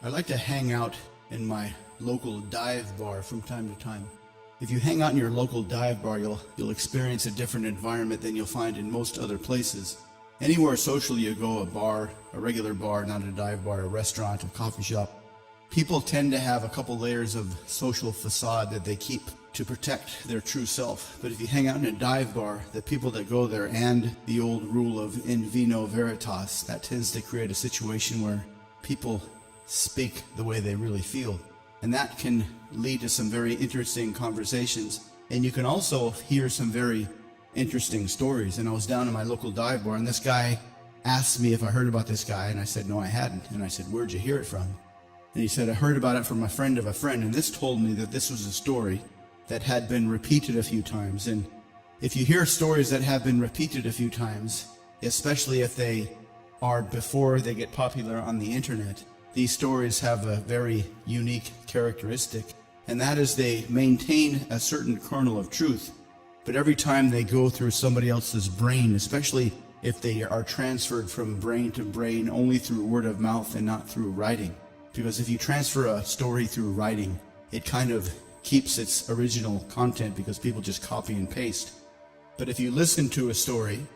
I like to hang out in my local dive bar from time to time. If you hang out in your local dive bar, you'll experience a different environment than you'll find in most other places. Anywhere socially you go, a bar, a regular bar, not a dive bar, a restaurant, a coffee shop, people tend to have a couple layers of social facade that they keep to protect their true self. But if you hang out in a dive bar, the people that go there, and the old rule of in vino veritas, that tends to create a situation where people speak the way they really feel. And that can lead to some very interesting conversations. And you can also hear some very interesting stories. And I was down in my local dive bar, and this guy asked me if I heard about this guy, and I said, no, I hadn't. And I said, where'd you hear it from? And he said, I heard about it from a friend of a friend, and this told me that this was a story that had been repeated a few times. And if you hear stories that have been repeated a few times, especially if they are before they get popular on the internet, these stories have a very unique characteristic, and that is they maintain a certain kernel of truth, but every time they go through somebody else's brain, especially if they are transferred from brain to brain only through word of mouth and not through writing. Because if you transfer a story through writing, it kind of keeps its original content because people just copy and paste. But if you listen to a story,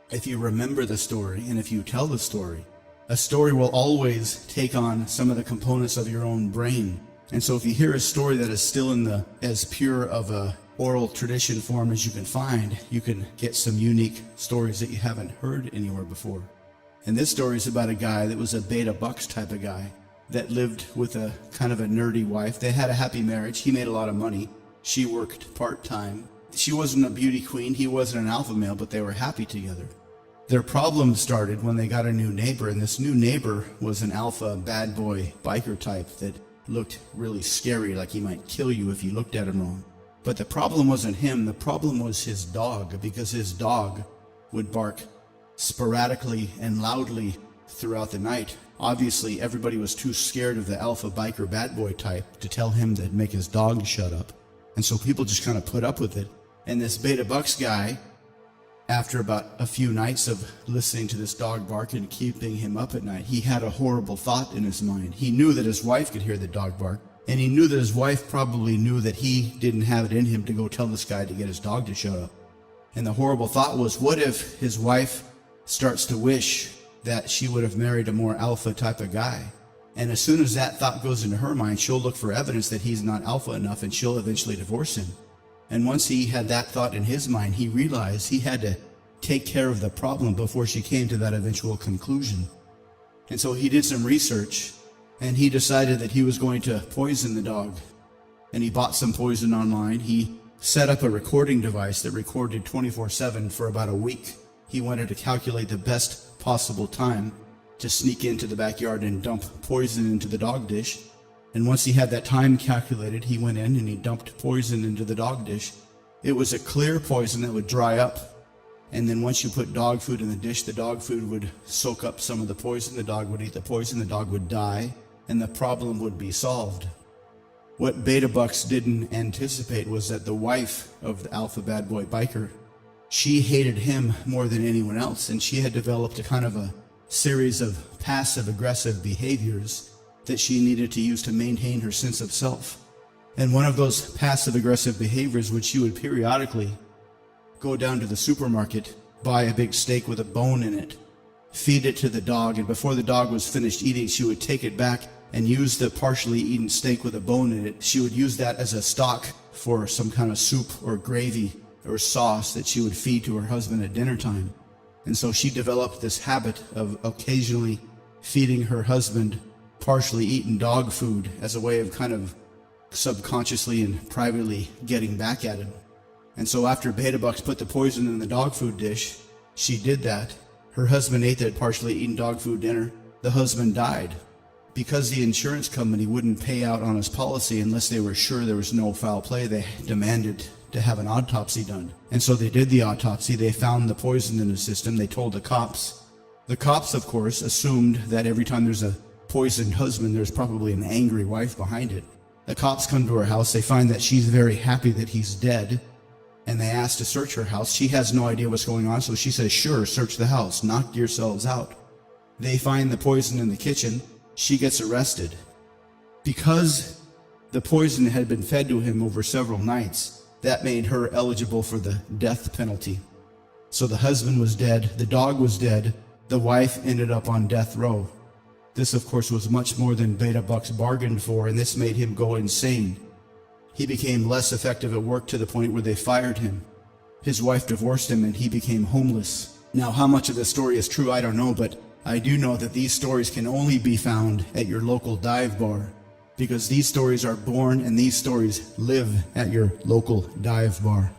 if you remember the story, and if you tell the story, a story will always take on some of the components of your own brain. And so if you hear a story that is still in the as pure of a oral tradition form as you can find, you can get some unique stories that you haven't heard anywhere before. And this story is about a guy that was a beta bucks type of guy that lived with a kind of a nerdy wife. They had a happy marriage. He made a lot of money. She worked part-time. She wasn't a beauty queen. He wasn't an alpha male, but they were happy together. Their problem started when they got a new neighbor, and this new neighbor was an alpha bad boy biker type that looked really scary, like he might kill you if you looked at him wrong. But the problem wasn't him, the problem was his dog, because his dog would bark sporadically and loudly throughout the night. Obviously, everybody was too scared of the alpha biker bad boy type to tell him to make his dog shut up. And so people just kind of put up with it. And this beta bucks guy, after about a few nights of listening to this dog bark and keeping him up at night, he had a horrible thought in his mind. He knew that his wife could hear the dog bark, and he knew that his wife probably knew that he didn't have it in him to go tell this guy to get his dog to shut up. And the horrible thought was, what if his wife starts to wish that she would have married a more alpha type of guy? And as soon as that thought goes into her mind, she'll look for evidence that he's not alpha enough, and she'll eventually divorce him. And once he had that thought in his mind, he realized he had to take care of the problem before she came to that eventual conclusion. And so he did some research, and he decided that he was going to poison the dog. And he bought some poison online. He set up a recording device that recorded 24/7 for about a week. He wanted to calculate the best possible time to sneak into the backyard and dump poison into the dog dish. And once he had that time calculated, he went in and he dumped poison into the dog dish. It was a clear poison that would dry up. And then once you put dog food in the dish, the dog food would soak up some of the poison. The dog would eat the poison, the dog would die, and the problem would be solved. What Beta Bucks didn't anticipate was that the wife of the alpha bad boy biker, she hated him more than anyone else, and she had developed a kind of a series of passive-aggressive behaviors that she needed to use to maintain her sense of self. And one of those passive-aggressive behaviors was she would periodically go down to the supermarket, buy a big steak with a bone in it, feed it to the dog, and before the dog was finished eating, she would take it back and use the partially eaten steak with a bone in it. She would use that as a stock for some kind of soup or gravy or sauce that she would feed to her husband at dinner time. And so she developed this habit of occasionally feeding her husband partially eaten dog food as a way of kind of subconsciously and privately getting back at him. And so after Beta Bucks put the poison in the dog food dish, she did that. Her husband ate that partially eaten dog food dinner. The husband died because the insurance company wouldn't pay out on his policy unless they were sure there was no foul play. They demanded to have an autopsy done. And so they did the autopsy. They found the poison in his system. They told the cops. The cops, of course, assumed that every time there's a poisoned husband, there's probably an angry wife behind it. The cops come to her house. They find that she's very happy that he's dead, and they ask to search her house. She has no idea what's going on, so she says, sure, search the house, knock yourselves out. They find the poison in the kitchen. she gets arrested. Because the poison had been fed to him over several nights, that made her eligible for the death penalty. So the husband was dead, the dog was dead, the wife ended up on death row. This, of course, was much more than Beta Bucks bargained for, and this made him go insane. He became less effective at work to the point where they fired him. His wife divorced him and he became homeless. Now, how much of this story is true, I don't know, but I do know that these stories can only be found at your local dive bar, because these stories are born and these stories live at your local dive bar.